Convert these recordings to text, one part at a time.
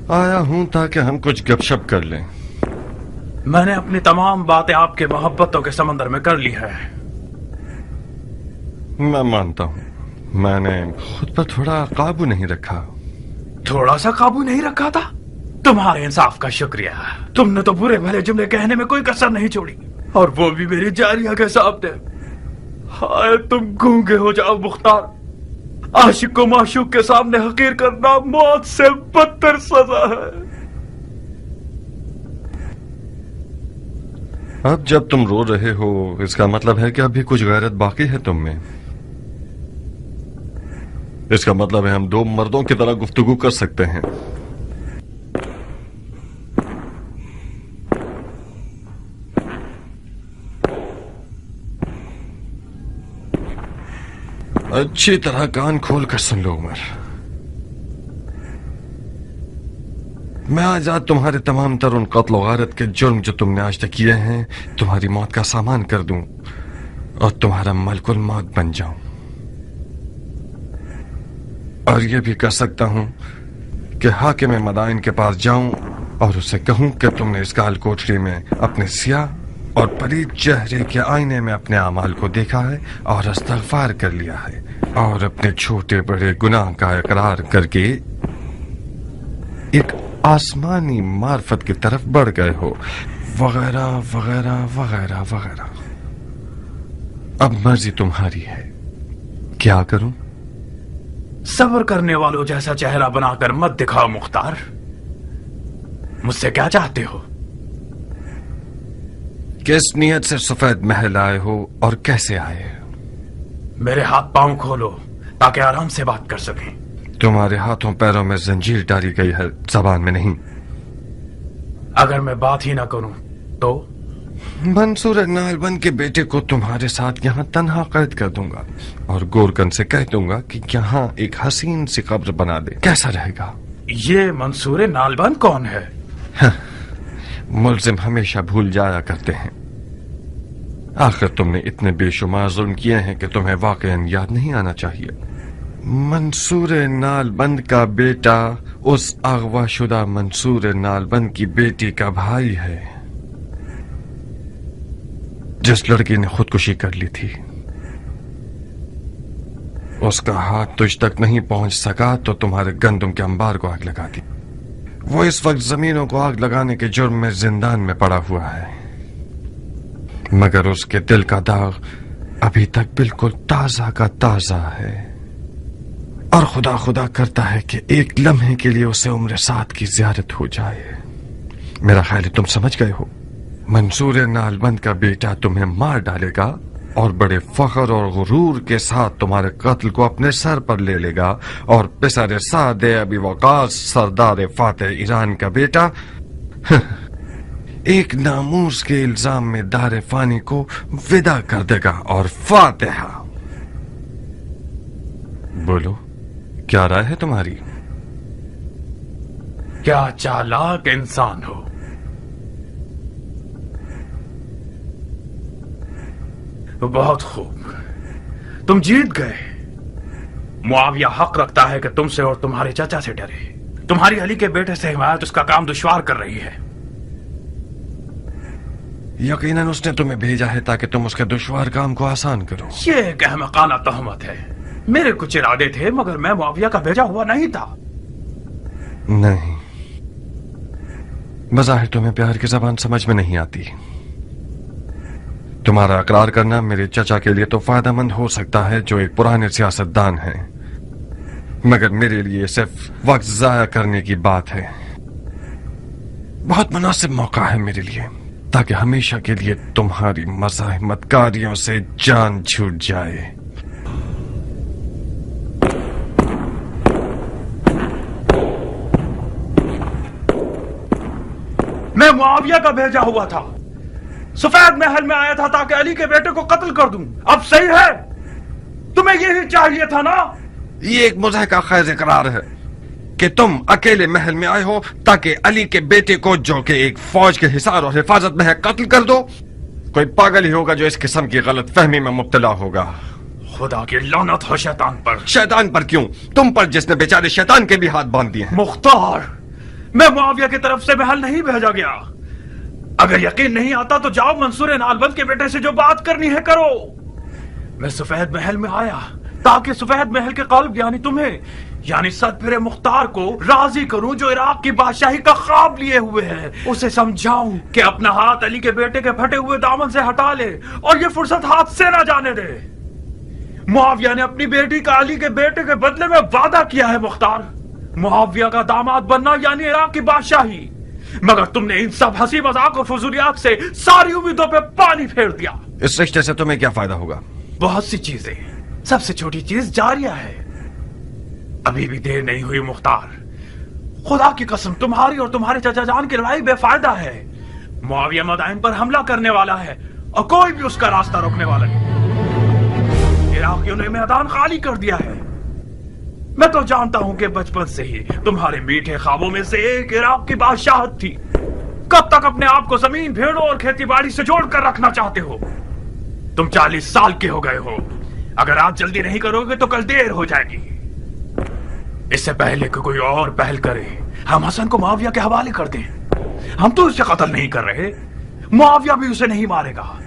آیا ہوں تاکہ ہم کچھ گپ شپ کر لیں. میں نے اپنی تمام باتیں آپ کے محبتوں کے سمندر میں کر لی ہے. میں مانتا ہوں میں نے خود پر تھوڑا قابو نہیں رکھا. تھوڑا سا قابو نہیں رکھا تھا؟ تمہارے انصاف کا شکریہ. تم نے تو برے بھلے جملے کہنے میں کوئی کسر نہیں چھوڑی، اور وہ بھی میری جاریہ کے سامنے. ہائے تم گونگے ہو جاؤ مختار. عاشق کو معشوق کے سامنے حقیر کرنا موت سے بدتر سزا ہے. اب جب تم رو رہے ہو اس کا مطلب ہے کہ ابھی کچھ غیرت باقی ہے تم میں. اس کا مطلب ہے ہم دو مردوں کی طرح گفتگو کر سکتے ہیں. اچھی طرح کان کھول کر سن لو عمر. میں آج تمہارے تمام تر ان قتل و غارت کے جرم جو تم نے آج تک کیے ہیں تمہاری موت کا سامان کر دوں اور تمہارا ملک الموت بن جاؤں. اور یہ بھی کر سکتا ہوں کہ حاکم مدائن کے پاس جاؤں اور اسے کہوں کہ تم نے اس کال کوٹری میں اپنے سیاہ اور پلید چہرے کے آئینے میں اپنے اعمال کو دیکھا ہے اور استغفار کر لیا ہے اور اپنے چھوٹے بڑے گناہ کا اقرار کر کے ایک آسمانی معرفت کی طرف بڑھ گئے ہو، وغیرہ وغیرہ وغیرہ وغیرہ. اب مرضی تمہاری ہے. کیا کروں؟ صبر کرنے والوں جیسا چہرہ بنا کر مت دکھاؤ مختار. مجھ سے کیا چاہتے ہو؟ کس نیت سے سفید محل آئے ہو اور کیسے آئے؟ میرے ہاتھ پاؤں کھولو تاکہ آرام سے بات کر سکیں. تمہارے ہاتھوں پیروں میں زنجیر ڈالی گئی ہے، زبان میں نہیں. اگر میں بات ہی نہ کروں تو؟ منصور نالبند کے بیٹے کو تمہارے ساتھ یہاں تنہا قید کر دوں گا اور گورکن سے کہہ دوں گا کہ یہاں ایک حسین سی قبر بنا دے. کیسا رہے گا؟ یہ منصور نالبند کون ہے؟ ملزم ہمیشہ بھول جایا کرتے ہیں. آخر تم نے اتنے بے شمار ظلم کیے ہیں کہ تمہیں واقعاً یاد نہیں آنا چاہیے. منصور نالبند کا بیٹا اس اغوا شدہ منصور نالبند کی بیٹی کا بھائی ہے جس لڑکی نے خودکشی کر لی تھی. اس کا ہاتھ تجھ تک نہیں پہنچ سکا تو تمہارے گندم کے انبار کو آگ لگا دی. وہ اس وقت زمینوں کو آگ لگانے کے جرم میں زندان میں پڑا ہوا ہے، مگر اس کے دل کا داغ ابھی تک بالکل تازہ کا تازہ ہے اور خدا خدا کرتا ہے کہ ایک لمحے کے لیے اسے عمر سات کی زیارت ہو جائے. میرا خیال ہے تم سمجھ گئے ہو. منصور نالبند کا بیٹا تمہیں مار ڈالے گا اور بڑے فخر اور غرور کے ساتھ تمہارے قتل کو اپنے سر پر لے لے گا، اور پسر سعد ابی وقاص سردار فاتح ایران کا بیٹا ایک ناموس کے الزام میں دار فانی کو ودا کر دے گا. اور فاتحہ. بولو کیا رائے ہے تمہاری؟ کیا چالاک انسان ہو. بہت خوب، تم جیت گئے. معاویہ حق رکھتا ہے کہ تم سے اور تمہارے چچا سے ڈرے. تمہاری علی کے بیٹے سے حمایت اس کا کام دشوار کر رہی ہے. یقیناً اس نے تمہیں بھیجا ہے تاکہ تم اس کے دشوار کام کو آسان کرو. یہ ایک احمقانہ تہمت ہے. میرے کچھ ارادے تھے مگر میں معاویہ کا بھیجا ہوا نہیں تھا. نہیں، بظاہر تمہیں پیار کی زبان سمجھ میں نہیں آتی. تمہارا اقرار کرنا میرے چچا کے لیے تو فائدہ مند ہو سکتا ہے جو ایک پرانے سیاستدان ہیں، مگر میرے لیے صرف وقت ضائع کرنے کی بات ہے. بہت مناسب موقع ہے میرے لیے تاکہ ہمیشہ کے لیے تمہاری مزاحمت کاریوں سے جان چھوٹ جائے. میں معاویہ کا بھیجا ہوا تھا، سفید محل میں آیا تھا تاکہ علی کے بیٹے کو قتل کر دوں. اب صحیح ہے؟ تمہیں یہی چاہیے تھا نا؟ یہ ایک مضحکہ خیز اقرار ہے کہ تم اکیلے محل میں آئے ہو تاکہ علی کے بیٹے کو جو کہ ایک فوج کے حصار اور حفاظت میں ہے قتل کر دو. کوئی پاگل ہی ہوگا جو اس قسم کی غلط فہمی میں مبتلا ہوگا. خدا کی لعنت ہو شیطان پر. شیطان پر کیوں؟ تم پر جس نے بیچارے شیطان کے بھی ہاتھ باندھ دیے ہیں. مختار، मैं मुआविया की तरफ से महल नहीं भेजा गया। अगर यकीन नहीं आता तो जाओ मंसूर नालबंद के बेटे से जो बात करनी है करो। मैं सफेद महल में आया ताकि सफेद महल के कल्ब यानी तुम्हें यानी सदफिर मुख्तार को राजी करूं जो इराक की बादशाही का ख्वाब लिए हुए है। उसे समझाऊं कि अपना हाथ अली के बेटे के फटे हुए दामन से हटा ले और ये फुर्सत हाथ से ना जाने दे। मुआविया ने अपनी बेटी का अली के बेटे के बदले में वादा किया है मुख्तार, मुआविया का दामाद बनना यानी इराक की बादशाही। मगर तुमने इन सब हंसी मजाक और फजूलियात से सारी उम्मीदों पे पानी फेर दिया। इस रिश्ते से तुम्हें क्या फायदा होगा? बहुत सी चीजें, सबसे छोटी चीज जारिया है। अभी भी देर नहीं हुई मुख्तार, खुदा की कसम तुम्हारी और तुम्हारे चाचा जान की लड़ाई बेफायदा है। मुआविया मदाइन पर हमला करने वाला है और कोई भी उसका रास्ता रोकने वाला नहीं। इराकियों ने मैदान खाली कर दिया है। मैं तो जानता हूं कि बचपन से ही तुम्हारे मीठे ख्वाबों में से एक इराक की बादशाहत थी। कब तक अपने आप को जमीन, भेड़ों और खेती बाड़ी से जोड़कर रखना चाहते हो? तुम 40 साल के हो गए हो। अगर आज जल्दी नहीं करोगे तो कल देर हो जाएगी। इससे पहले कि कोई और पहल करे, हम हसन को मुआविया के हवाले कर दें। हम तो उसे कत्ल नहीं कर रहे, मुआविया भी उसे नहीं मारेगा।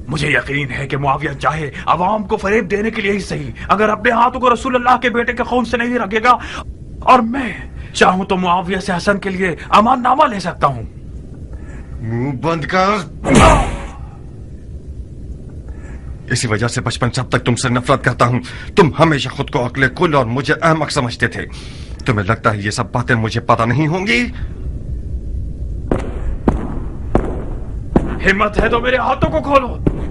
मुझे यकीन है कि मुआविया चाहे अवाम को फरेब देने के लिए ही सही, अगर अपने हाथों को रसूल अल्लाह के बेटे के खून से नहीं रखेगा। और मैं चाहूं तो मुआविया से हसन के लिए अमाननामा ले सकता हूं। मुंह बंद कर। इसी वजह से बचपन से अब तक तुमसे नफरत करता हूं। तुम हमेशा खुद को अक्ल कुल और मुझे अहमक समझते थे। तुम्हें लगता है ये सब बातें मुझे पता नहीं होंगी? हिम्मत है तो मेरे हाथों को खोलो,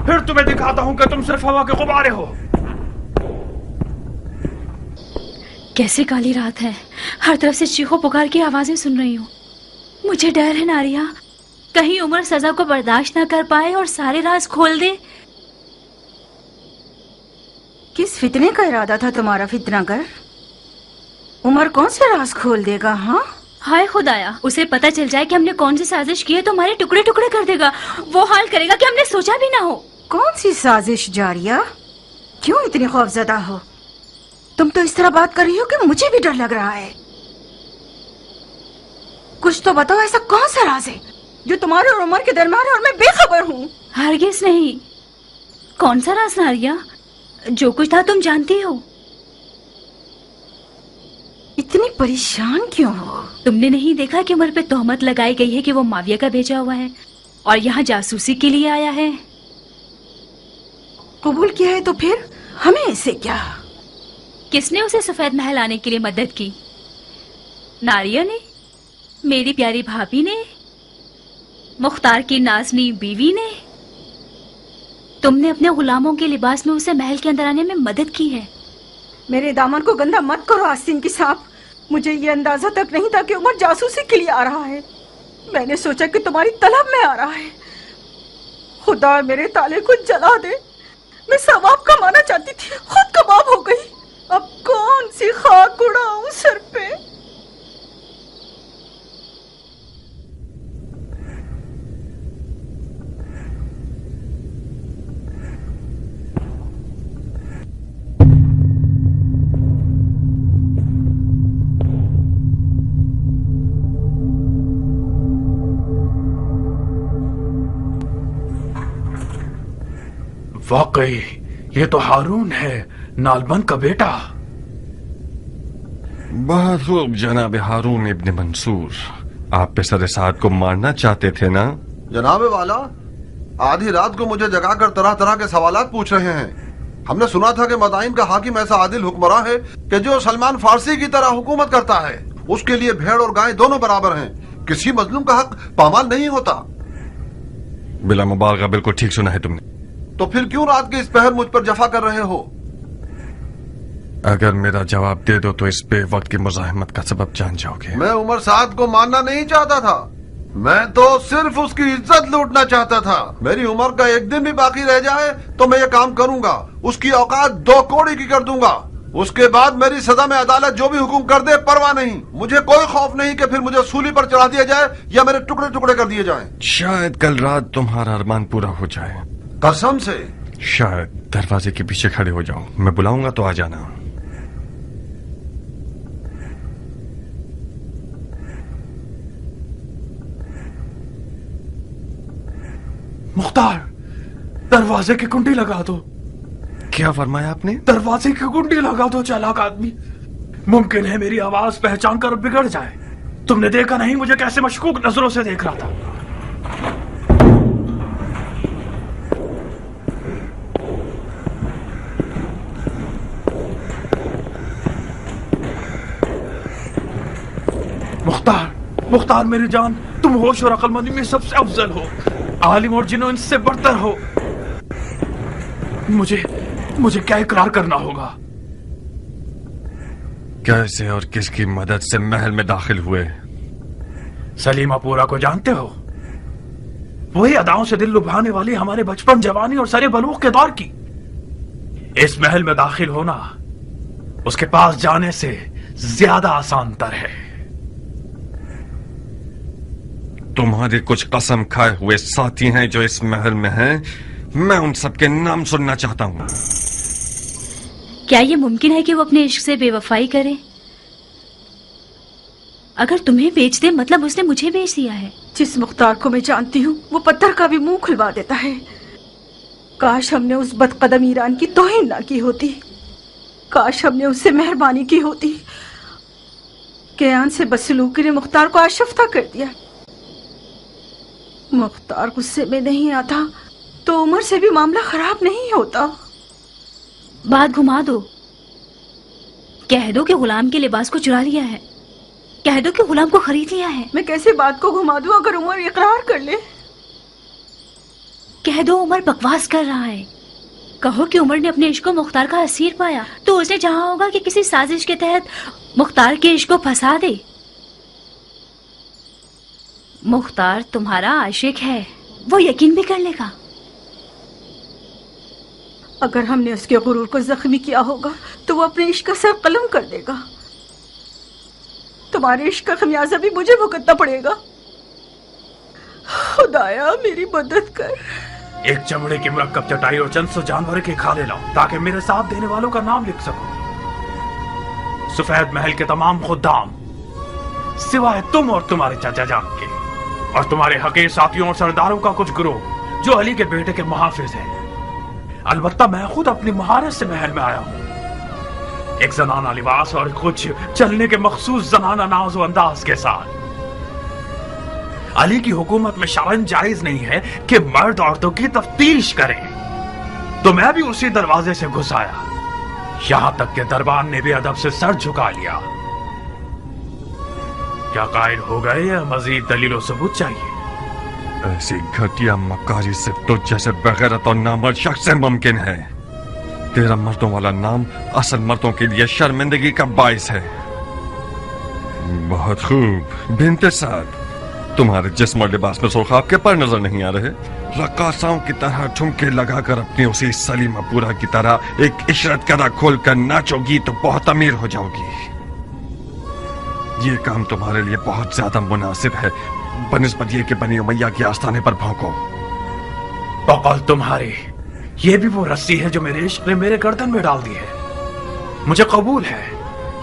फिर तुम्हें दिखाता हूं कि तुम सिर्फ हवा के गुब्बारे हो। कैसी काली रात है, हर तरफ से चीखों पुकार की आवाजें सुन रही हूँ। मुझे डर है नारिया, कहीं उमर सजा को बर्दाश्त ना कर पाए और सारे राज खोल दे। किस फितने का इरादा था तुम्हारा फितनागर? उमर कौन से राज खोल देगा? हाँ, हाय खुदाया, उसे पता चल जाए कि हमने कौन सी साजिश की है तो हमारे टुकड़े टुकड़े कर देगा। वो हाल करेगा कि हमने सोचा भी ना हो। कौन सी साजिश जारिया? क्यों इतनी खौफजदा हो? तुम तो इस तरह बात कर रही हो कि मुझे भी डर लग रहा है। कुछ तो बताओ, ऐसा कौन सा राज है जो तुम्हारे और उमर के दरमियान है और मैं बेखबर हूँ? हरगिज नहीं। कौन सा राज नारिया? जो कुछ था तुम जानती हो। इतनी परेशान क्यों हो? तुमने नहीं देखा कि उमर पे तोहमत लगाई गई है कि वो माविया का भेजा हुआ है और यहाँ जासूसी के लिए आया है। कबूल किया है तो फिर हमें इससे क्या? किसने उसे सफेद महल आने के लिए मदद की? नारिया ने, मेरी प्यारी भाभी ने, मुख्तार की नाजनी बीवी ने। तुमने अपने गुलामों के लिबास में उसे महल के अंदर आने में मदद की है। मेरे दामन को गंदा मत करो आस्तीन की साहब। मुझे ये अंदाजा तक नहीं था कि उमर जासूसी के लिए आ रहा है। मैंने सोचा कि तुम्हारी तलब में आ रहा है। खुदा मेरे ताले को जला दे। मैं सवाब कमाना चाहती थी, खुद कबाब हो गई। अब कौन सी खाक उड़ाऊं सर पे? वाकई ये तो हारून है, नालबंद का बेटा। बहुत खूब जनाब हारून इब्न मंसूर, आप पे सर साद को मारना चाहते थे ना? जनाब वाला, आधी रात को मुझे जगाकर तरह तरह के सवालात पूछ रहे हैं। हमने सुना था कि मदाइन का हाकिम ऐसा आदिल हुक्मरान है कि जो सलमान फारसी की तरह हुकूमत करता है। उसके लिए भेड़ और गाय दोनों बराबर हैं। किसी मजलूम का हक पामाल नहीं होता। बिला मुबारका, बिल्कुल ठीक सुना है तुमने। तो फिर क्यों रात के इस पहर मुझ पर जफा कर रहे हो? अगर मेरा जवाब दे दो तो इस बेवक्त की मुजाहिमत का सबब जान जाओगे। मैं उमर साद को मानना नहीं चाहता था, मैं तो सिर्फ उसकी इज्जत लूटना चाहता था। मेरी उम्र का एक दिन भी बाकी रह जाए तो मैं ये काम करूंगा। उसकी औकात 2 कौड़ी की कर दूंगा। उसके बाद मेरी सजा में अदालत जो भी हुक्म कर दे परवाह नहीं। मुझे कोई खौफ नहीं कि फिर मुझे सूली पर चढ़ा दिया जाए या मेरे टुकड़े टुकड़े कर दिए जाएं। शायद कल रात तुम्हारा अरमान पूरा हो जाए। कसम से। शायद दरवाजे के पीछे खड़े हो जाओ, मैं बुलाऊंगा तो आ जाना। मुख्तार, दरवाजे की कुंडी लगा दो। क्या फरमाया आपने? दरवाजे की कुंडी लगा दो चालाक आदमी। मुमकिन है मेरी आवाज पहचान कर बिगड़ जाए। तुमने देखा नहीं मुझे कैसे मशकूक नजरों से देख रहा था। मुख्तार, मुख्तार मेरी जान, तुम होश और अक्लमंदी में सबसे अफजल हो, आलिम और जिन्हों इनसे बढ़तर हो। मुझे क्या इकरार करना होगा? कैसे और किसकी मदद से महल में दाखिल हुए? सलीमापुरा को जानते हो? वही अदाओं से दिल लुभाने वाली हमारे बचपन, जवानी और सरे बलूग के दौर की। इस महल में दाखिल होना उसके पास जाने से ज्यादा आसान तर है। तुम्हारे कुछ कसम खाए हुए साथी हैं जो इस महल में हैं। मैं उन सबके नाम सुनना चाहता हूं। क्या ये मुमकिन है कि वो अपने इश्क से बेवफाई करे? अगर तुम्हें बेच दे मतलब उसने मुझे बेच दिया है। जिस मुख्तार को मैं जानती हूँ वो पत्थर का भी मुंह खुलवा देता है। काश हमने उस बदकदम ईरान की तौहीन ना की होती। काश हमने उससे मेहरबानी की होती। कयान से बदसलूकी ने मुख्तार को आशफ्ता कर दिया। मुख्तार गुस्से में नहीं आता तो उमर से भी मामला खराब नहीं होता। बात घुमा दो। कह दो कि गुलाम के लिबास को चुरा लिया है। कह दो कि गुलाम को खरीद लिया है। मैं कैसे बात को घुमा दूं अगर उमर इकरार कर ले? कह दो उमर बकवास कर रहा है। कहो कि उमर ने अपने इश्क को मुख्तार का असीर पाया तो उसने चाहा होगा कि किसी साजिश के तहत मुख्तार के इश्क को फंसा दे। मुख्तार तुम्हारा आशिक है, वो यकीन भी कर लेगा। अगर हमने उसके गुरूर को जख्मी किया होगा तो वो अपने इश्क का सर कलम कर देगा। तुम्हारे इश्क का खमियाजा भी मुझे भुगतना पड़ेगा। खुदाया मेरी मदद कर। एक चमड़े की मरकब चटाई और चंद सौ जानवर के खाले लाओ ताकि मेरे साथ देने वालों का नाम लिख सकूं। सफेद महल के तमाम खुद्दाम सिवाय तुम और तुम्हारे चाचा जान के, और तुम्हारे हकीर साथियों और सरदारों का कुछ गिरोह जो अली के बेटे के मुहाफिज हैं। अलबत्ता मैं खुद अपनी महारत से महल में आया हूं, एक जनाना लिबास और कुछ चलने के मखसूस जनाना नाज व अंदाज के साथ। अली की हुकूमत में शरअन जायज नहीं है कि मर्द औरतों की तफ्तीश करें, तो मैं भी उसी दरवाजे से घुस आया। यहां तक कि दरबार ने भी अदब से सर झुका लिया। क्या कायल हो गए या मजीद दलील और सबूत चाहिए? ऐसी घटिया मकारी से तो जैसे बगैरत और नामर्द शख्स से मुमकिन है। तेरा मर्दों वाला नाम असल मर्दों के लिए शर्मिंदगी का बाइस है। बहुत खूब बिनते साद, तुम्हारे जिस्म और लिबास में सुर्ख आपके पर नजर नहीं आ रहे। रक्कासाओं की तरह ठुमके लगाकर अपनी उसी सलीमापुरा की तरह एक इशरत कदा खोलकर नाचोगी तो बहुत अमीर हो जाओगी। ये काम तुम्हारे लिए बहुत ज्यादा मुनासिब है बनिस्बत ये कि बनी उमैया के आस्थाने पर भौंको। बकौल तुम्हारी, ये भी वो रस्सी है जो मेरे इश्क ने मेरे गर्दन में डाल दी है। मुझे कबूल है,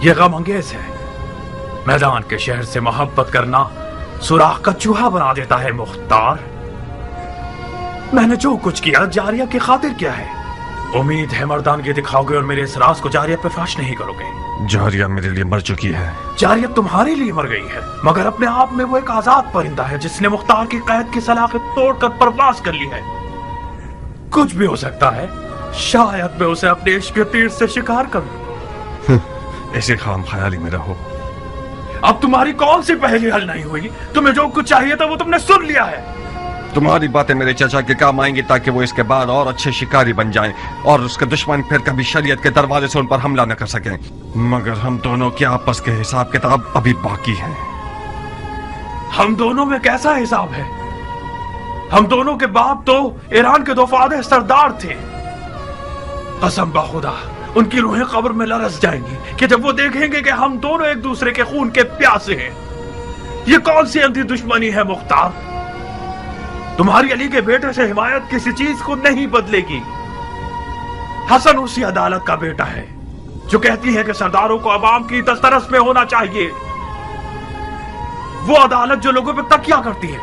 ये गम अंगेज है। मैदान के शहर से मोहब्बत करना सुराख का चूहा बना देता है मुख्तार। मैंने जो कुछ किया जारिया की खातिर किया है। उम्मीद है मर्दानगी दिखाओगे और मेरे इस राज को जारिया पे फाश नहीं करोगे। जारिया मेरे लिए मर चुकी है। जारिया तुम्हारे लिए मर गई है, मगर अपने आप में वो एक आजाद परिंदा है जिसने मुख्तार की कैद की सलाखत तोड़कर परवाज कर ली है। कुछ भी हो सकता है, शायद मैं उसे अपने इश्क के तीर से शिकार करूं। ऐसे खाम ख्याली में रहो। अब तुम्हारी कौन सी पहेली हल नहीं हुई? तुम्हें जो कुछ चाहिए था वो तुमने सुन लिया है। तुम्हारी बातें मेरे चाचा के काम आएंगी ताकि वो इसके बाद और अच्छे शिकारी बन जाएं और उसके दुश्मन फिर कभी शरीयत के दरवाजे से उन पर हमला न कर सकें। मगर हम दोनों के आपस के हिसाब किताब अभी बाकी है। हम दोनों में कैसा हिसाब है? हम दोनों के बाप तो ईरान के दो फादे सरदार थे। कसम बखुदा उनकी रूहें कब्र में लरस जाएंगी कि जब वो देखेंगे कि हम दोनों एक दूसरे के खून के प्यासे हैं। ये कौन सी अंधी दुश्मनी है मुख्तार? तुम्हारी अली के बेटे से हिमायत किसी चीज को नहीं बदलेगी। हसन उसी अदालत का बेटा है जो कहती है कि सरदारों को अवाम की दस्तरस में होना चाहिए। वो अदालत जो लोगों पे तकिया करती है।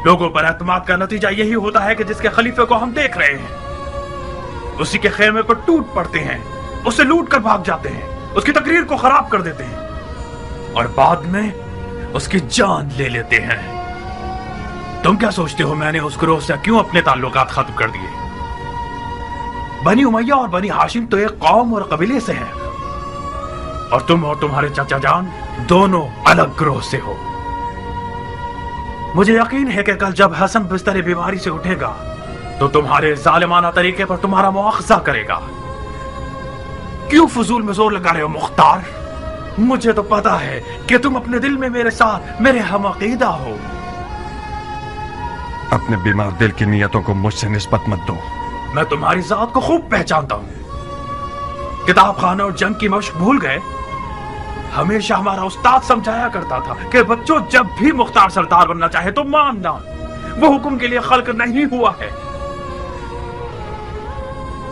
लोगों पर एतमाद का नतीजा यही होता है कि जिसके खलीफे को हम देख रहे हैं उसी के खेमे पर टूट पड़ते हैं, उसे लूट कर भाग जाते हैं, उसकी तकरीर को खराब कर देते हैं और बाद में उसकी जान ले लेते हैं। तुम क्या सोचते हो मैंने उस ग्रोह से क्यों अपने ताल्लुकात खत्म कर दिए? बनी उमैया और बनी हाशिम तो एक कौम और कबीले से हैं और तुम और तुम्हारे चाचा जान दोनों अलग ग्रोह से हो। मुझे यकीन है कि कल जब हसन बिस्तर बीमारी से उठेगा तो तुम्हारे जालिमाना तरीके पर तुम्हारा मुआखजा करेगा। क्यों फजूल में जोर लगा रहे हो मुख्तार? मुझे तो पता है कि तुम अपने दिल में मेरे साथ मेरे हम अकीदा हो। अपने बीमार दिल की नियतों को मुझसे निस्बत मत दो। मैं तुम्हारी जात को खूब पहचानता हूं। किताब खाना और जंग की मशक भूल गए? हमेशा हमारा उस्ताद समझाया करता था कि बच्चों जब भी मुख्तार सरदार बनना चाहे तो मानना, वो हुक्म के लिए खल्क नहीं हुआ है।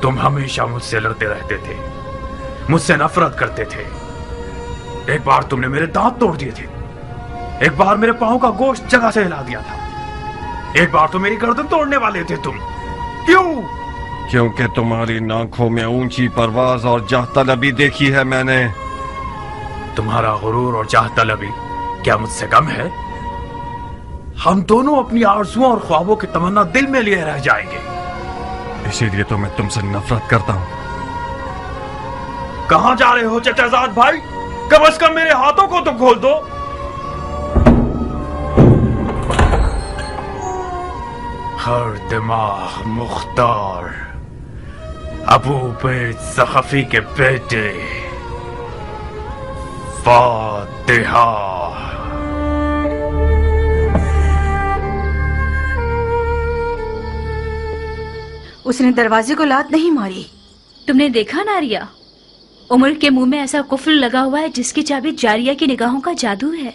तुम हमेशा मुझसे लड़ते रहते थे, मुझसे नफरत करते थे। एक बार तुमने मेरे दांत तोड़ दिए थे, एक बार मेरे पांव का गोश्त जगह से हिला दिया था, एक बार तो मेरी गर्दन तोड़ने वाले थे तुम। क्यों? क्योंकि तुम्हारी नाखों में ऊंची परवाज और जाह तलबी देखी है मैंने। तुम्हारा गुरूर और चाह तलबी क्या मुझसे कम है? हम दोनों अपनी आरज़ुओं और ख्वाबों की तमन्ना दिल में लिए रह जाएंगे। इसीलिए तो मैं तुमसे नफरत करता हूं। कहां जा रहे हो चचाजाद भाई? कम से कम मेरे हाथों को तो खोल दो। हर दिमाग मुख्तार, अबू बैद सखफी के बेटे, फातिहा। उसने दरवाजे को लात नहीं मारी। तुमने देखा नारिया, उमर के मुंह में ऐसा कुफ्र लगा हुआ है जिसकी चाबी जारिया की निगाहों का जादू है।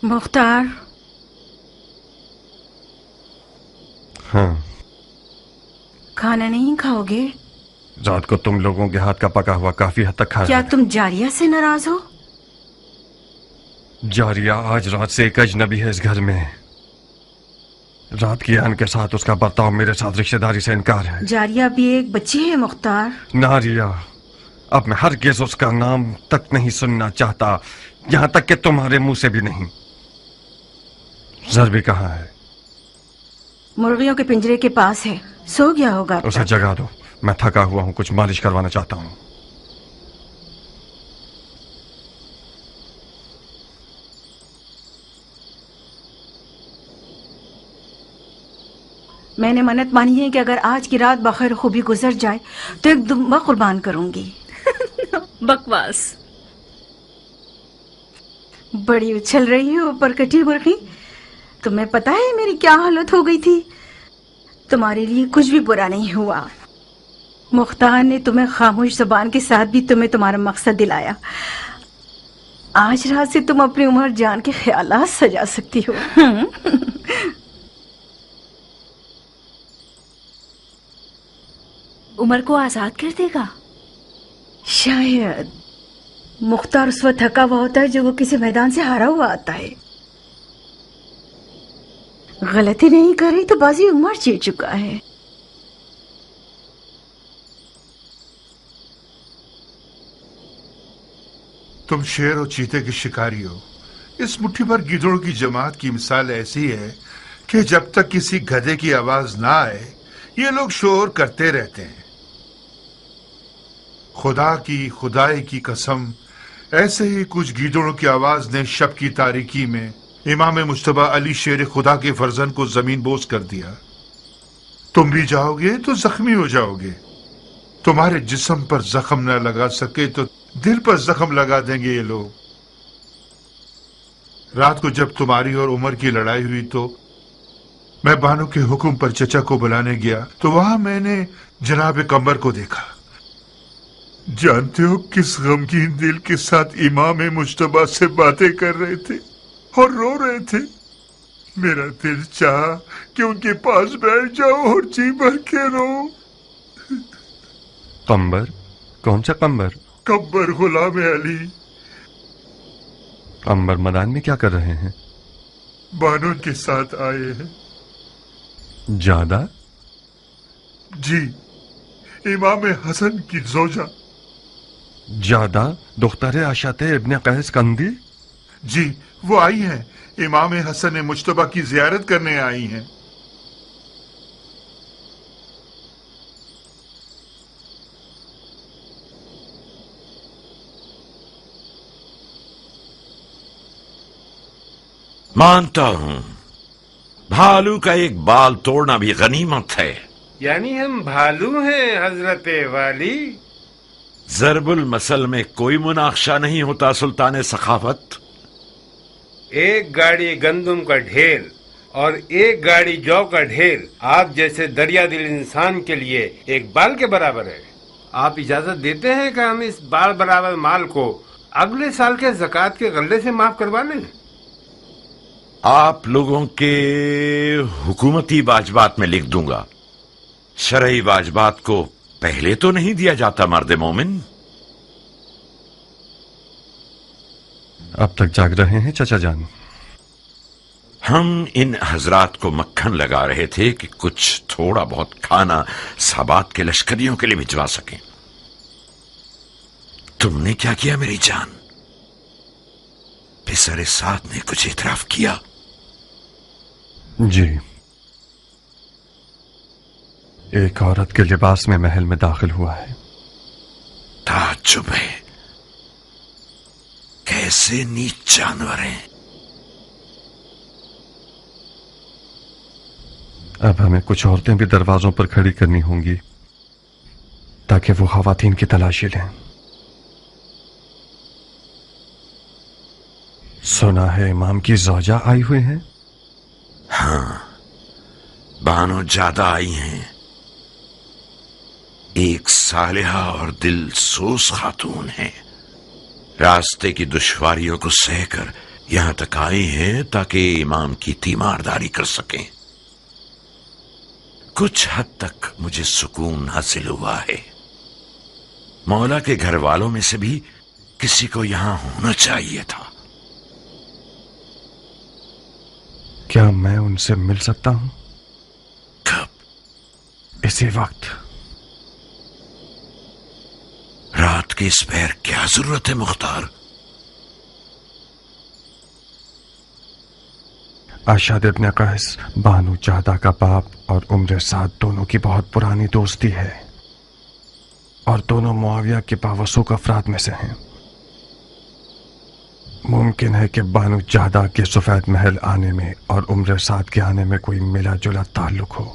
मुख्तार, हाँ, खाना नहीं खाओगे? रात को तुम लोगों के हाथ का पका हुआ काफी हद तक खाया। क्या तुम जारिया से नाराज हो? जारिया आज रात से एक अजनबी है इस घर में। रात की आन के साथ उसका बर्ताव मेरे साथ रिश्तेदारी से इनकार है। जारिया भी एक बच्ची है मुख्तार। नारिया, अब मैं हरगिज़ उसका नाम तक नहीं सुनना चाहता, यहां तक कि तुम्हारे मुंह से भी नहीं। ज़रबी कहाँ है? मुर्गियों के पिंजरे के पास है, सो गया होगा। उसे जगा दो, मैं थका हुआ हूं, कुछ मालिश करवाना चाहता हूं। मैंने मन्नत मानी है कि अगर आज की रात बखैर खूबी गुजर जाए तो एक दुम्बा कुर्बान करूंगी। बकवास। बड़ी उछल रही हो परकटी मुर्गी। तुम्हें पता है मेरी क्या हालत हो गई थी? तुम्हारे लिए कुछ भी बुरा नहीं हुआ। मुख्तार ने तुम्हें खामोश जुबान के साथ भी तुम्हें तुम्हारा मकसद दिलाया। आज रात से तुम अपनी उम्र जान के ख्यालात सजा सकती हो। उमर को आजाद कर देगा? शायद। मुख्तार उस वक्त थका हुआ होता है जो वो किसी मैदान से हारा हुआ आता है। गलती नहीं कर रही तो बाजी उमर जीत चुका है। तुम शेर और चीते के शिकारी हो। इस मुट्ठी भर गिद्धों की जमात की मिसाल ऐसी है कि जब तक किसी गधे की आवाज ना आए ये लोग शोर करते रहते हैं। खुदा की खुदाई की कसम, ऐसे ही कुछ गीदड़ों की आवाज ने शब की तारीकी में इमाम मुश्तबा अली शेर खुदा के फर्जन को जमीन बोस कर दिया। तुम भी जाओगे तो जख्मी हो जाओगे। तुम्हारे जिस्म पर जख्म न लगा सके तो दिल पर जख्म लगा देंगे ये लोग। रात को जब तुम्हारी और उमर की लड़ाई हुई तो मैं बानो के हुक्म पर चचा को बुलाने गया तो वहां मैंने जनाब कमर को देखा। जानते हो किस गमगीन दिल के साथ इमाम मुश्तबा से बातें कर रहे थे और रो रहे थे। मेरा दिल चाहा कि उनके पास बैठ जाओ और जी भर के रो। कम्बर? कौन सा कम्बर? कब्बर गुलाम अली। अंबर मैदान में क्या कर रहे हैं? बानो के साथ आए हैं। ज्यादा? जी, इमाम हसन की जोजा। ज्यादा दुख्तर आशाते इब्ने कैस कंदी? जी, वो आई हैं। इमाम हसन मुज्तबा की जियारत करने आई हैं। मानता हूं भालू का एक बाल तोड़ना भी गनीमत है। यानी हम भालू हैं हजरत वाली। जरबुल मसल में कोई मुनाक्शा नहीं होता सुल्तान सखावत। एक गाड़ी गंदम का ढेर और एक गाड़ी जौ का ढेर आप जैसे दरिया दिल इंसान के लिए एक बाल के बराबर है। आप इजाजत देते हैं कि हम इस बाल बराबर माल को अगले साल के ज़कात के गल्ले से माफ करवा लें? आप लोगों के हुकूमती वाजबात में लिख दूंगा। शरई वाजबात को पहले तो नहीं दिया जाता मर्द मोमिन। अब तक जाग रहे हैं चचा जान? हम इन हजरात को मक्खन लगा रहे थे कि कुछ थोड़ा बहुत खाना साबात के लश्करियों के लिए भिजवा सकें। तुमने क्या किया मेरी जान? पिसरे साथ ने कुछ इतराफ किया? जी, एक औरत के लिबास में महल में दाखिल हुआ है। ताज्जुब है, कैसे नीच जानवर हैं। अब हमें कुछ औरतें भी दरवाजों पर खड़ी करनी होंगी ताकि वो खवातीन की तलाशी लें। सुना है इमाम की ज़ौजा आई हुई हैं? हाँ, बानो ज्यादा आई हैं। एक सालिहा और दिल सोस खातून है। रास्ते की दुश्वारियों को सहकर यहां तक आई हैं ताकि इमाम की तीमारदारी कर सकें। कुछ हद तक मुझे सुकून हासिल हुआ है। मौला के घर वालों में से भी किसी को यहां होना चाहिए था। क्या मैं उनसे मिल सकता हूं? कब? इसी वक्त। रात के इस पैर क्या जरूरत है मुख्तार? आशाद इब्ने कैस बानू चाहदा का बाप और उम्र साद दोनों की बहुत पुरानी दोस्ती है और दोनों मुआविया के बावसूक अफराद में से हैं। मुमकिन है कि बानू चाहदा के सफेद महल आने में और उम्र साद के आने में कोई मिला जुला ताल्लुक हो।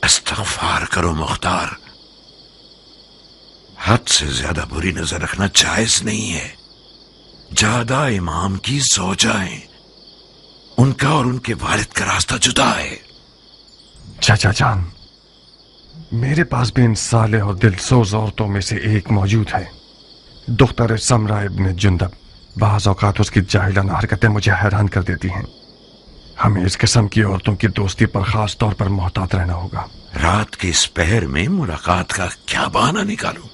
इस्तग़फ़ार करो मुख्तार, हद से ज्यादा बुरी नजर रखना जायज नहीं है। ज्यादा इमाम की ज़ौजाएं, उनका और उनके वालिद का रास्ता जुदा है। चाचा जान, मेरे पास भी इन साले और दिलसोज औरतों में से एक मौजूद है। दुख्तर समरा इब्ने जुंदब। बाज़ औक़ात उसकी जाहिलाना हरकतें मुझे हैरान कर देती हैं। हमें इस किस्म की औरतों की दोस्ती पर खास तौर पर मोहतात रहना होगा। रात के इस पहर में मुलाकात का क्या बहाना निकालूं?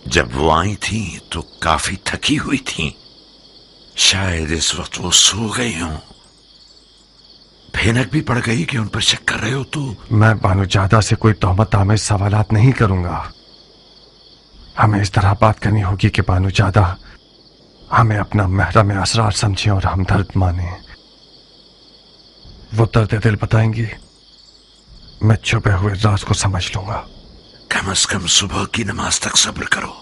जब वो आई थी तो काफी थकी हुई थी। शायद इस वक्त वो सो गई हों। भैनक भी पड़ गई कि उन पर शक कर रहे हो तू। मैं बानू जादा से कोई तोहमत आमेज सवालात नहीं करूंगा। हमें इस तरह बात करनी होगी कि बानू जादा हमें अपना महरम असरार समझे और हमदर्द माने। वो दर्द दिल बताएंगी, मैं छुपे हुए राज को समझ लूंगा। कम से कम सुबह की नमाज तक सब्र करो।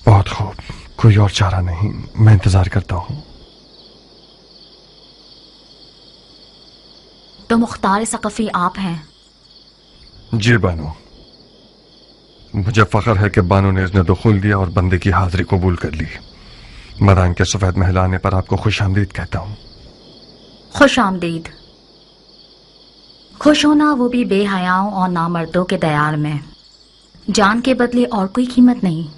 बहुत खूब, कोई और चारा नहीं, मैं इंतजार करता हूं। तो मुख्तार सकफी आप हैं? जी बानू, मुझे फख्र है कि बानू ने इसने दुखुल दिया और बंदे की हाजिरी कबूल कर ली। मदान के सफेद महल आने पर आपको खुश आमदीद कहता हूं। खुश आमदीद। खुश होना वो भी बेहयाओं और नामर्दों के दयार में। जान के बदले और कोई कीमत नहीं।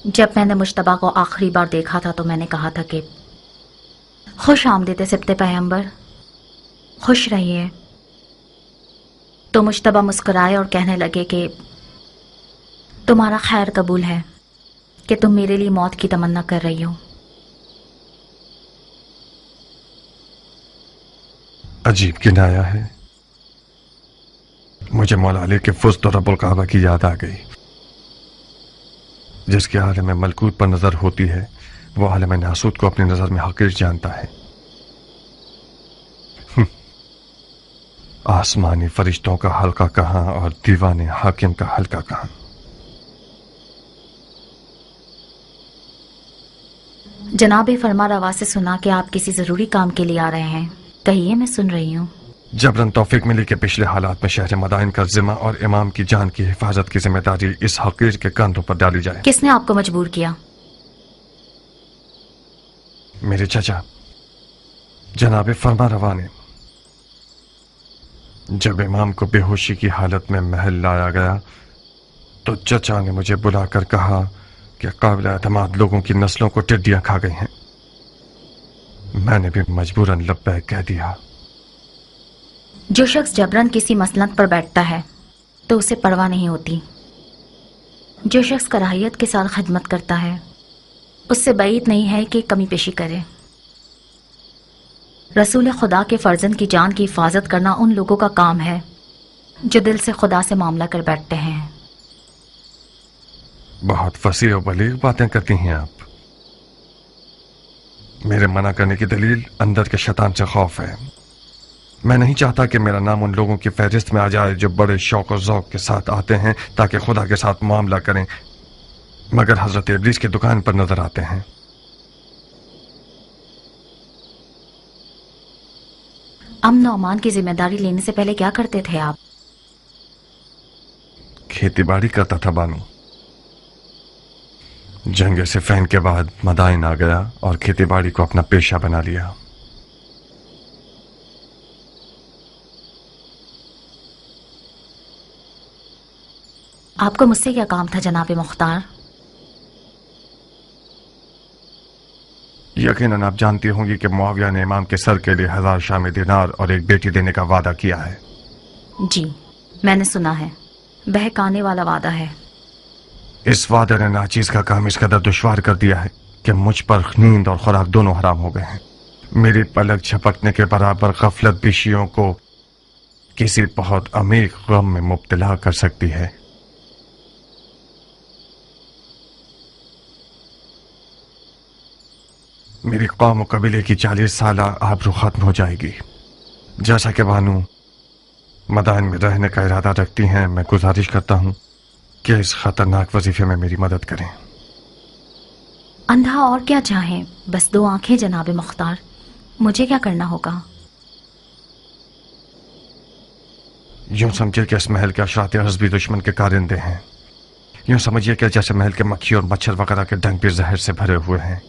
जब मैंने मुश्तबा को आखिरी बार देखा था तो मैंने कहा था कि खुश आमदीद सिब्ते पैगंबर, खुश रहिए। तो मुश्तबा मुस्कुराए और कहने लगे कि तुम्हारा खैर कबूल है। कि तुम मेरे लिए मौत की तमन्ना कर रही हो। अजीब किनाया है। मुझे मौला अली के फुस्त और रब्बुल काबा की याद आ गई, जिसके आलम मलकूत पर नजर होती है वो आलम नासूत को अपनी नजर में हकीर जानता है। आसमानी फरिश्तों का हल्का कहाँ और दीवाने हाकिम का हल्का कहाँ। जनाब फरमा रवा से सुना कि आप किसी जरूरी काम के लिए आ रहे हैं। कहिए, मैं सुन रही हूँ। जबरन तौफीक मिली कि पिछले हालात में शहर मदाइन का जिम्मा और इमाम की जान की हिफाजत की जिम्मेदारी इस हकीर के कंधों पर डाली जाए। किसने आपको मजबूर किया? मेरे चचा जनाब फरमा रवा ने। जब इमाम को बेहोशी की हालत में महल लाया गया तो चचा ने मुझे बुलाकर कहा कि काबिल एतमाद लोगों की नस्लों को टिड्डियां खा गई हैं। मैंने भी मजबूरन लब्बैक कह दिया। जो शख्स जबरन किसी मसनद पर बैठता है तो उसे परवाह नहीं होती। जो शख्स कराहियत के साथ खिदमत करता है उससे बैद नहीं है कि कमी पेशी करे। रसूल खुदा के फर्जंद की जान की हिफाजत करना उन लोगों का काम है जो दिल से खुदा से मामला कर बैठते हैं। बहुत फसीह और बलीग बातें करती हैं आप। मेरे मना करने की दलील अंदर के शैतान से खौफ है। मैं नहीं चाहता कि मेरा नाम उन लोगों की फहरिस्त में आ जाए जो बड़े शौक और ज़ौक के साथ आते हैं ताकि खुदा के साथ मामला करें, मगर हजरत इब्लीस की दुकान पर नजर आते हैं। अमन और अमान की जिम्मेदारी लेने से पहले क्या करते थे आप? खेती बाड़ी करता था बानू। जंग सिफैन के बाद मदाइन आ गया और खेती बाड़ी को अपना पेशा बना लिया। आपको मुझसे क्या काम था जनाब मुख्तार? यकीनन आप जानती होंगी कि मुआविया ने इमाम के सर के लिए 1000 शामी दिनार और एक बेटी देने का वादा किया है। जी, मैंने सुना है। बहकाने वाला वादा है। इस वादे ने नाचीज का काम इस कदर दुश्वार कर दिया है कि मुझ पर नींद और खुराक दोनों हराम हो गए हैं। मेरी पलक झपकने के बराबर गफलत भी शियों को किसी बहुत अमीर गम में मुब्तला कर सकती है। मेरी कौम और कबीले की 40 साल आबरू खत्म हो जाएगी। जैसा कि बानू मदाइन में रहने का इरादा रखती हैं, मैं गुजारिश करता हूं कि इस खतरनाक वजीफे में मेरी मदद करें। अंधा और क्या चाहें, बस 2 आंखें जनाब मुख्तार। मुझे क्या करना होगा? यूं समझिए कि इस महल के अशरात अर्ज़ भी दुश्मन के कारिंदे हैं। यूं समझिए कि जैसे महल के मक्खी और मच्छर वगैरह के डंक भी जहर से भरे हुए हैं।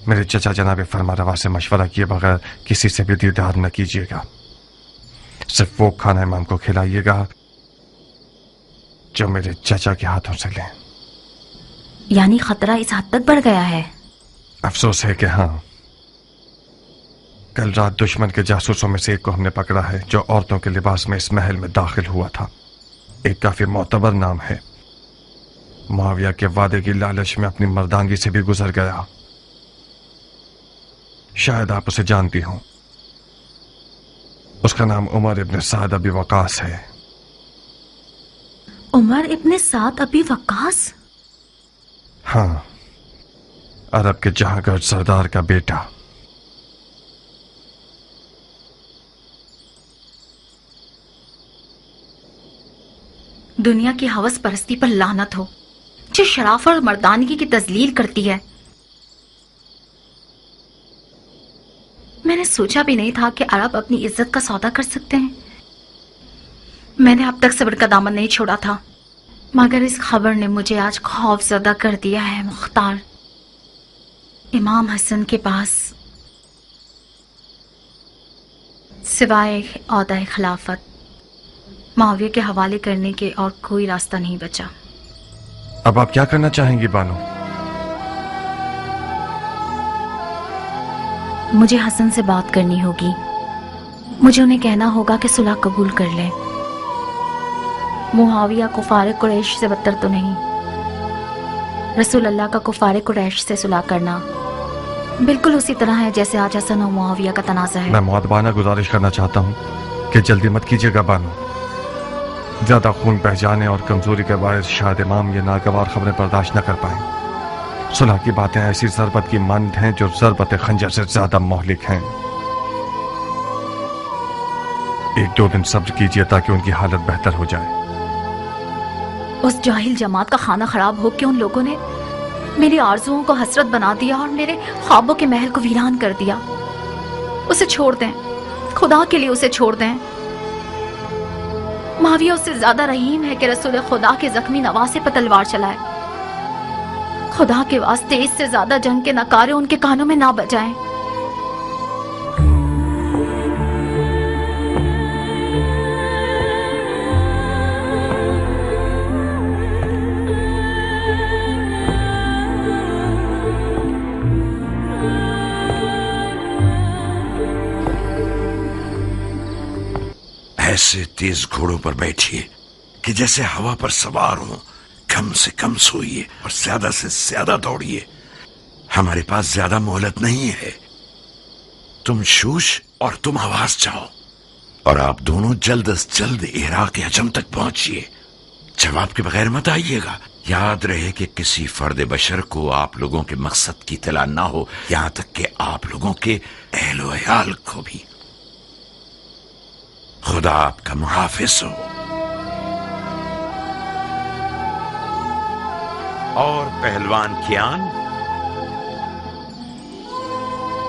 मेरे चचा जनाब फरमा रवा से मशवरा किए बगैर किसी से भी दीदार न कीजिएगा। सिर्फ वो खाना इमाम को खिलाइएगा जो मेरे चचा के हाथों से लें। यानी खतरा इस हद तक बढ़ गया है? अफसोस है कि हाँ। कल रात दुश्मन के जासूसों में से एक को हमने पकड़ा है जो औरतों के लिबास में इस महल में दाखिल हुआ था। एक काफी मोतबर नाम है। मुआविया के वादे की लालच में अपनी मर्दानगी से भी गुजर गया। शायद आप उसे जानती हो। उसका नाम उमर इब्न साद अबी वकास है। उमर इब्न साद अबी वकास? हाँ, अरब के जहांगीर सरदार का बेटा। दुनिया की हवस परस्ती पर लानत हो जो शराफत और मर्दानगी की तजलील करती है। मैंने सोचा भी नहीं था कि अरब अपनी इज्जत का सौदा कर सकते हैं। मैंने अब तक सब्र का दामन नहीं छोड़ा था, मगर इस खबर ने मुझे आज खौफजदा कर दिया है। मुख्तार, इमाम हसन के पास सिवाय औहदा खिलाफत मुआविया के हवाले करने के और कोई रास्ता नहीं बचा। अब आप क्या करना चाहेंगी बानो? मुझे हसन से बात करनी होगी। मुझे उन्हें कहना होगा कि सुलह कबूल कर लें। मुआविया को फारिक कुरैश से बदतर तो नहीं। रसूल अल्लाह का कुफारे कुरैश से सुलह करना बिल्कुल उसी तरह है जैसे आज हसन और मुआविया का तनाज़ा है। मैं मुअद्दबाना गुजारिश करना चाहता हूँ कि जल्दी मत कीजिएगा बानो। ज्यादा खून बह जाने और कमजोरी के बायस शायद इमाम ये नागवार खबरें बर्दाश्त न कर पाए। सुलह की बातें ऐसी ज़रबत की मानद हैं जो ज़रबत खंजर से ज्यादा मोहलिक हैं। 1-2 दिन सब्र कीजिए ताकि उनकी हालत बेहतर हो जाए। उस जाहिल जमात का खाना खराब हो के उन लोगों ने मेरी आरजुओं को हसरत बना दिया और मेरे ख्वाबों के महल को वीरान कर दिया। उसे छोड़ दें, खुदा के लिए उसे छोड़ दें। मुआविया उससे ज्यादा रहीम है कि रसूल खुदा के जख्मी नवासे पर तलवार चलाए। खुदा के वास्ते इससे ज्यादा जंग के नकारे उनके कानों में ना बजाएं। ऐसे तेज घोड़ों पर बैठिए कि जैसे हवा पर सवार हो। कम से कम सोइए और ज्यादा से ज्यादा दौड़िए। हमारे पास ज्यादा मोहलत नहीं है। तुम शूश और तुम हवास जाओ और आप दोनों जल्द से जल्द इराक के हजम तक पहुंचिए। जवाब के बगैर मत आइएगा। याद रहे कि किसी फर्द बशर को आप लोगों के मकसद की इत्तला ना हो, यहां तक कि आप लोगों के अहलो अयाल को भी। खुदा आपका मुहाफिज हो। और पहलवान कियान,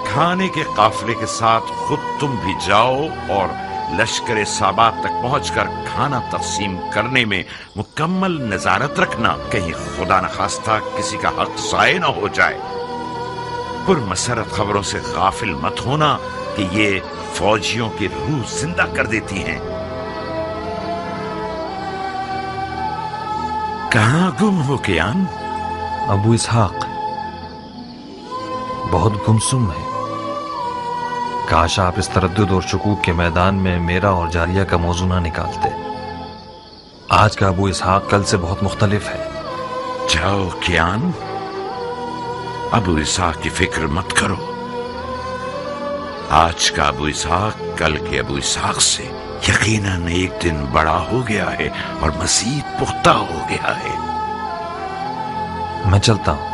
खाने के काफिले के साथ खुद तुम भी जाओ और लश्कर साबात तक पहुंचकर खाना तकसीम करने में मुकम्मल नजारत रखना, कहीं खुदा न खास्ता किसी का हक ज़ाय न हो जाए। पुरमसरत खबरों से गाफिल मत होना कि ये फौजियों की रूह जिंदा कर देती हैं। कहां गुम हो कियान? अबू इसहाक बहुत गुमसुम है। काश आप इस तरद्दुद और शुकूक के मैदान में मेरा और जारिया का मौजू ना निकालते। आज का अबू इसहाक कल से बहुत मुख्तलिफ है। जाओ कियान, अबू इसहाक की फिक्र मत करो। आज का अबू इसहाक कल के अबू इसहाक से यकीनन एक दिन बड़ा हो गया है और मज़ीद पुख्ता हो गया है। मैं चलता हूं।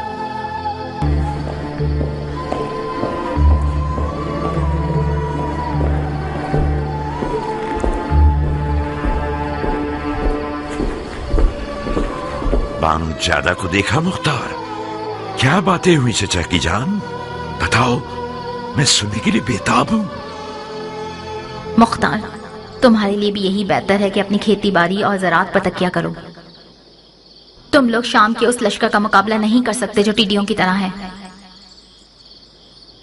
बानो ज्यादा को देखा मुख्तार? क्या बातें हुई चचा की जान? बताओ, मैं सुनने के लिए बेताब हूं। मुख्तार, तुम्हारे लिए भी यही बेहतर है कि अपनी खेती बाड़ी और ज़राअत पर तकिया करो। तुम लोग शाम के उस लश्कर का मुकाबला नहीं कर सकते जो टिड्डियों की तरह है।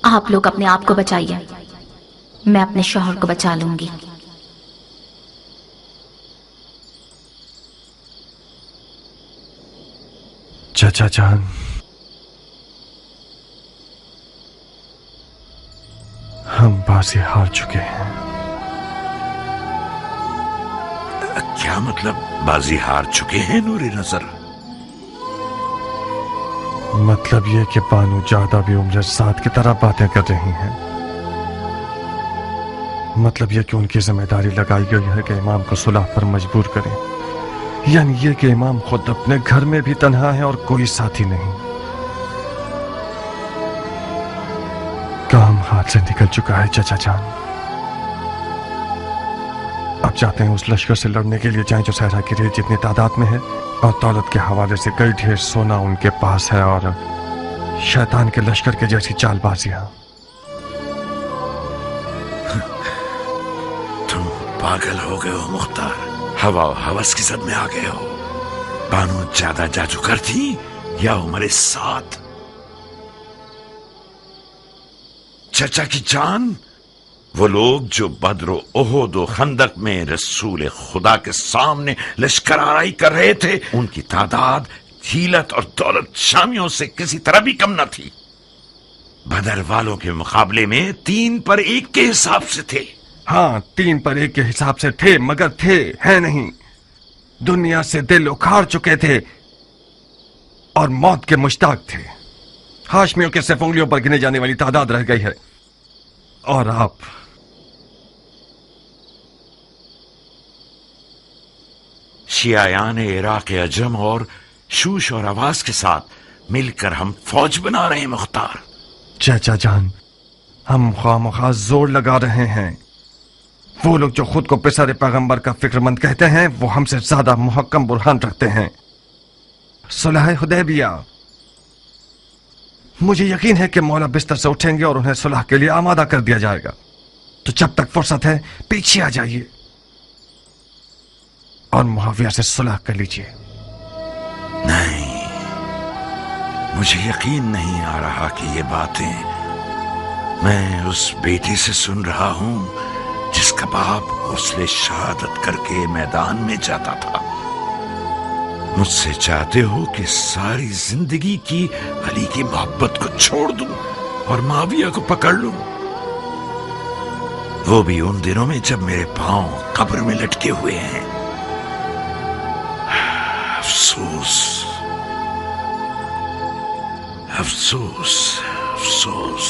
आप लोग अपने आप को बचाइए, मैं अपने शौहर को बचा लूंगी। चाचा जान, हम बाजी हार चुके हैं। क्या मतलब बाजी हार चुके हैं नूरे नजर? मतलब ये कि बानू ज्यादा भी उम्र साथ की तरह बातें कर रही हैं। मतलब ये कि उनकी जिम्मेदारी लगाई गई है कि इमाम को सुलह पर मजबूर करें। यानी ये कि इमाम खुद अपने घर में भी तन्हा है और कोई साथी नहीं। काम हाथ से निकल चुका है चाचा जान। अब चाहते हैं उस लश्कर से लड़ने के लिए जाएं जो सहरा की रेत जितनी तादाद में है, और दौलत के हवाले से कई ढेर सोना उनके पास है, और शैतान के लश्कर के जैसी चालबाजियां। तुम पागल हो गए हो मुख्तार, हवा और हवस की जद में आ गए हो। बानो ज्यादा जादूगर थी या हमारे साथ? चचा की जान, वो लोग जो बद्र ओहद और खंदक में रसूल खुदा के सामने लश्कर आराई कर रहे थे, उनकी तादाद हिलत और दौलत शामियों से किसी तरह भी कम न थी। बदर वालों के मुकाबले में 3 पर 1 के हिसाब से थे। हाँ, 3 पर 1 के हिसाब से थे, मगर थे है नहीं। दुनिया से दिल उखाड़ चुके थे। और मौत के मुश्ताक थे। हाशमियों के सिर्फ उंगलियों पर गिने जाने वाली तादाद रह गई है, और आप शियायान इराक अजम और शूश और आवाज के साथ मिलकर हम फौज बना रहे हैं मुख्तार। चाचा जान, हम खामखा जोर लगा रहे हैं। वो लोग जो खुद को पिसरे पैगंबर का फिक्रमंद कहते हैं, वो हमसे ज्यादा मुहक्कम बुरहान रखते हैं। सुलह हुदैबिया, मुझे यकीन है कि मौला बिस्तर से उठेंगे और उन्हें सुलह के लिए आमादा कर दिया जाएगा। तो जब तक फुर्सत है पीछे आ जाइए और मुआविया से सुलह कर लीजिए। नहीं, मुझे यकीन नहीं आ रहा कि ये बातें मैं उस बेटे से सुन रहा हूं जिसका बाप गौसले शहादत करके मैदान में जाता था। मुझसे चाहते हो कि सारी जिंदगी की अली की मोहब्बत को छोड़ दूं और माविया को पकड़ लूं, वो भी उन दिनों में जब मेरे पांव कब्र में लटके हुए हैं। अफसोस, अफसोस, अफसोस।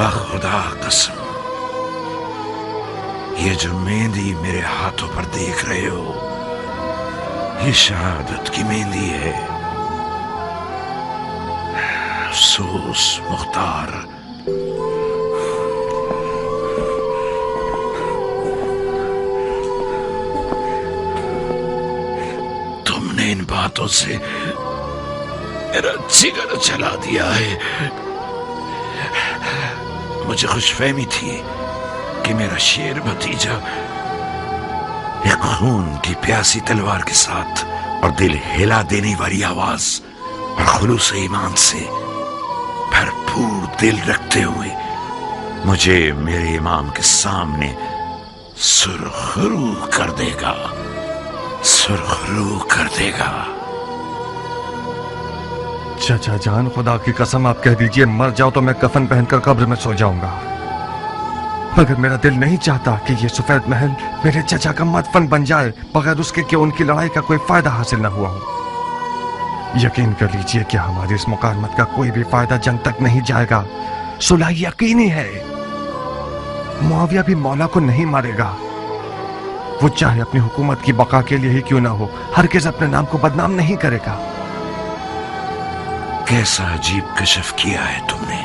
खुदा कसम, ये जो मेहंदी मेरे हाथों पर देख रहे हो, ये शहादत की मेहंदी है। अफसोस मुख्तार, तुमने इन बातों से मेरा जिगर जला दिया है। मुझे खुशफहमी थी कि मेरा शेर भतीजा एक खून की प्यासी तलवार के साथ और दिल हिला देने वाली आवाज और खुलूस ईमान से भरपूर दिल रखते हुए मुझे मेरे इमाम के सामने सुरखरू कर देगा, सुरखरू कर देगा। चाचा जान, खुदा की कसम आप कह दीजिए मर जाओ तो मैं कफन पहनकर कब्र में सो जाऊंगा, मगर मेरा दिल नहीं चाहता कि ये सफेद महल मेरे चाचा का मदफन बन जाए बगैर उसके कि उनकी लड़ाई का कोई फायदा हासिल न हुआ हो। यकीन कर लीजिए कि हमारी इस मुकालमत का कोई भी फायदा जंग तक नहीं जाएगा। सुलह यकीनी है। मुआविया भी मौला को नहीं मारेगा। वो चाहे अपनी हुकूमत की बका के लिए ही क्यों ना हो, हरगिज़ अपने नाम को बदनाम नहीं करेगा। कैसा अजीब कशफ किया है तुमने।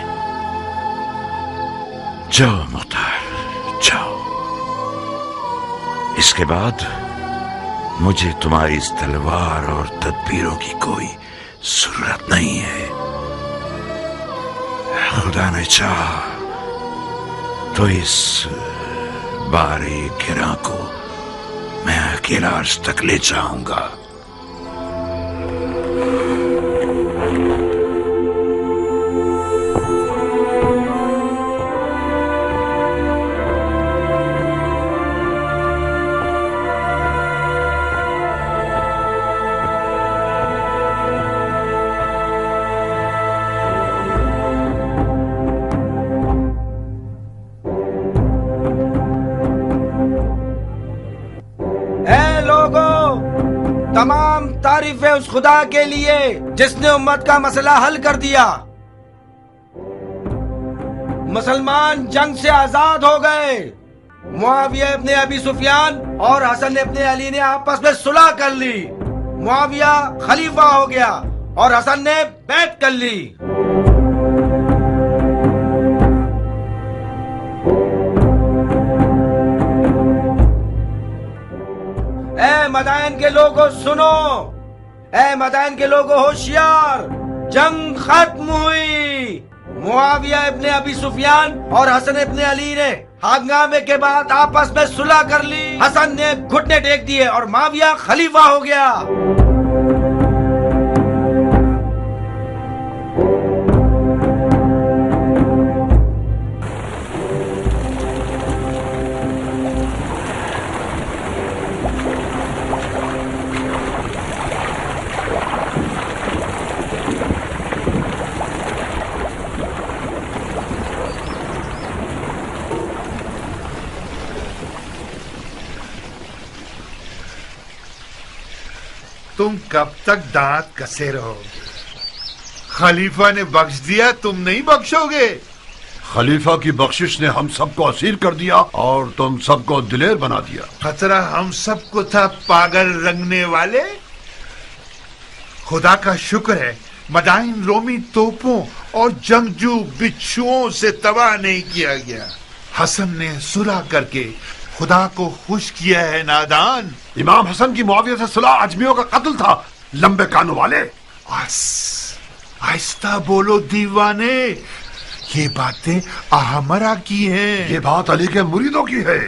जाओ मुख्तार, जाओ। इसके बाद मुझे तुम्हारी इस तलवार और तदबीरों की कोई जरूरत नहीं है। खुदा ने चाहा तो इस बारे गिरा को मैं अकेला अर्श तक ले जाऊंगा। तमाम तारीफें उस खुदा के लिए जिसने उम्मत का मसला हल कर दिया। मुसलमान जंग से आजाद हो गए। मुआविया इब्ने अबी सुफियान और हसन इब्ने अली ने आपस में सुलह कर ली। मुआविया खलीफा हो गया और हसन ने बैत कर ली। ए मदाइन के लोगों सुनो, ए मदाइन के लोगों होशियार, जंग खत्म हुई। मुआविया इब्ने अबी सुफियान और हसन इब्ने अली ने हंगामे के बाद आपस में सुलह कर ली। हसन ने घुटने टेक दिए और मुआविया खलीफा हो गया। तुम कब तक दांत कसे रहोगे? खलीफा ने बख्श दिया, तुम नहीं बख्शोगे? खलीफा की बख्शिश ने हम सबको असीर कर दिया और तुम सबको दिलेर बना दिया। खतरा हम सबको था, पागल रंगने वाले। खुदा का शुक्र है मदाइन रोमी तोपों और जंगजू बिच्छुओं से तबाह नहीं किया गया। हसन ने सुलह करके खुदा को खुश किया है नादान। इमाम हसन की मुआविया से सुलह अजमियों का कत्ल था, लंबे कानों वाले। आहिस्ता बोलो दीवाने, ये बातें अहमरा की हैं। ये बात अली के मुरीदों की है।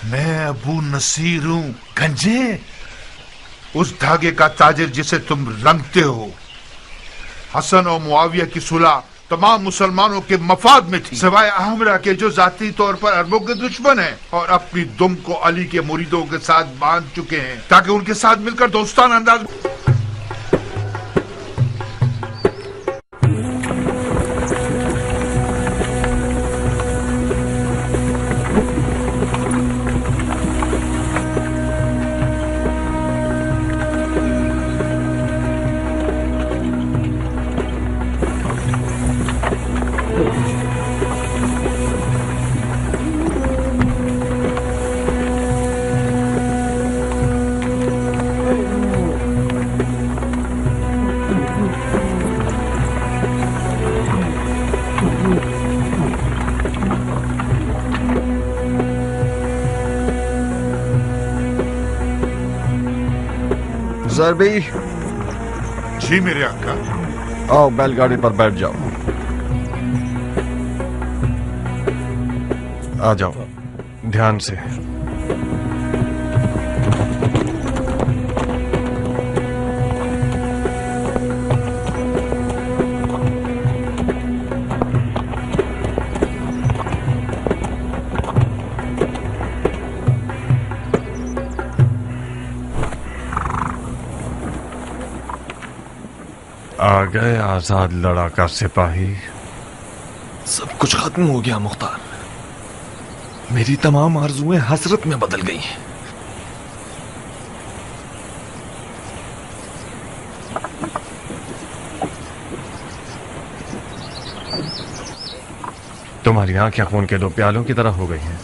मैं अबू नसीर हूं गंजे, उस धागे का ताजिर जिसे तुम रंगते हो। हसन और मुआविया की सुलह तमाम मुसलमानों के मफाद में थी, सिवाय अहमरा के जो जाती तौर पर अरबों के दुश्मन हैं और अपनी दुम को अली के मुरीदों के साथ बांध चुके हैं ताकि उनके साथ मिलकर दोस्ताना अंदाज। ज़रबी, जी मेरे आका। आओ बैलगाड़ी पर बैठ जाओ। आ जाओ ध्यान से। आ गए आजाद लड़ाका सिपाही। सब कुछ खत्म हो गया मुख्तार। मेरी तमाम आरजुएं हसरत में बदल गई हैं। तुम्हारी आंखें खून के दो प्यालों की तरह हो गई हैं।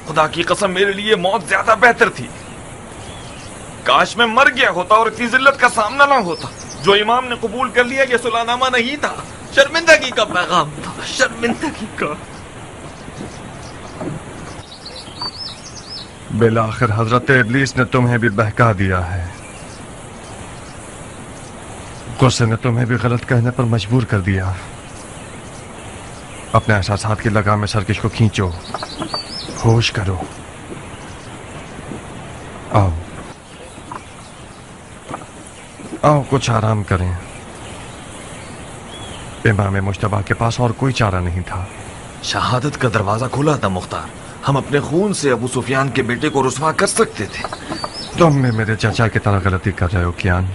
खुदा की कसम, मेरे लिए मौत ज्यादा बेहतर थी। काश मैं मर गया होता और इतनी जिल्लत का सामना ना होता। जो इमाम ने कबूल कर लिया ये सुलहनामा नहीं था, शर्मिंदगी का पैगाम था, शर्मिंदगी का। बिलाखिर हजरत इब्लीस ने तुम्हें भी बहका दिया है। गुस्से ने तुम्हें भी गलत कहने पर मजबूर कर दिया। अपने एहसासात की लगाम में सरकश को खींचो, होश करो। आओ आओ कुछ आराम करें। इमाम मुश्तबा के पास और कोई चारा नहीं था। शहादत का दरवाजा खुला था मुख्तार। हम अपने खून से अबू सुफियान के बेटे को रुस्वा कर सकते थे। तुम भी मेरे चाचा की तरह गलती कर रहे हो कियान।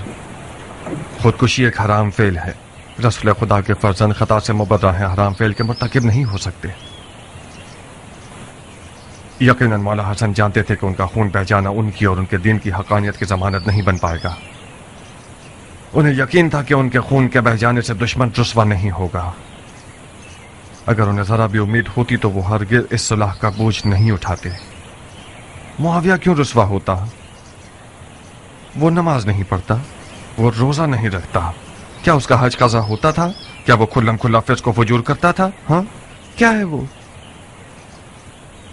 खुदकुशी एक हराम फेल है। रसूल खुदा के फर्जंद खता से मुबर्रा हैं, हराम फेल के मुर्तकिब नहीं हो सकते। यकीनन मौला हसन जानते थे कि उनका खून बह जाना उनकी और उनके दीन की हकानियत की जमानत नहीं बन पाएगा। उन्हें यकीन था कि उनके खून के बह जाने से दुश्मन रुस्वा नहीं होगा। अगर उन्हें जरा भी उम्मीद होती तो वो हरगिज़ इस सुलह का बोझ नहीं उठाते। मुआविया क्यों रुस्वा होता? वो नमाज नहीं पढ़ता, वो रोजा नहीं रखता। क्या उसका हज कज़ा होता था? क्या वो खुल्लम खुल्ला फिस्क को फजूर करता था? हाँ, क्या है वो?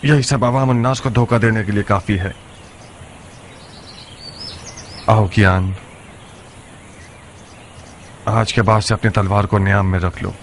यही सब अवाम उन्नास को धोखा देने के लिए काफी है। आओ कियान, आज के बाद से अपनी तलवार को नियाम में रख लो।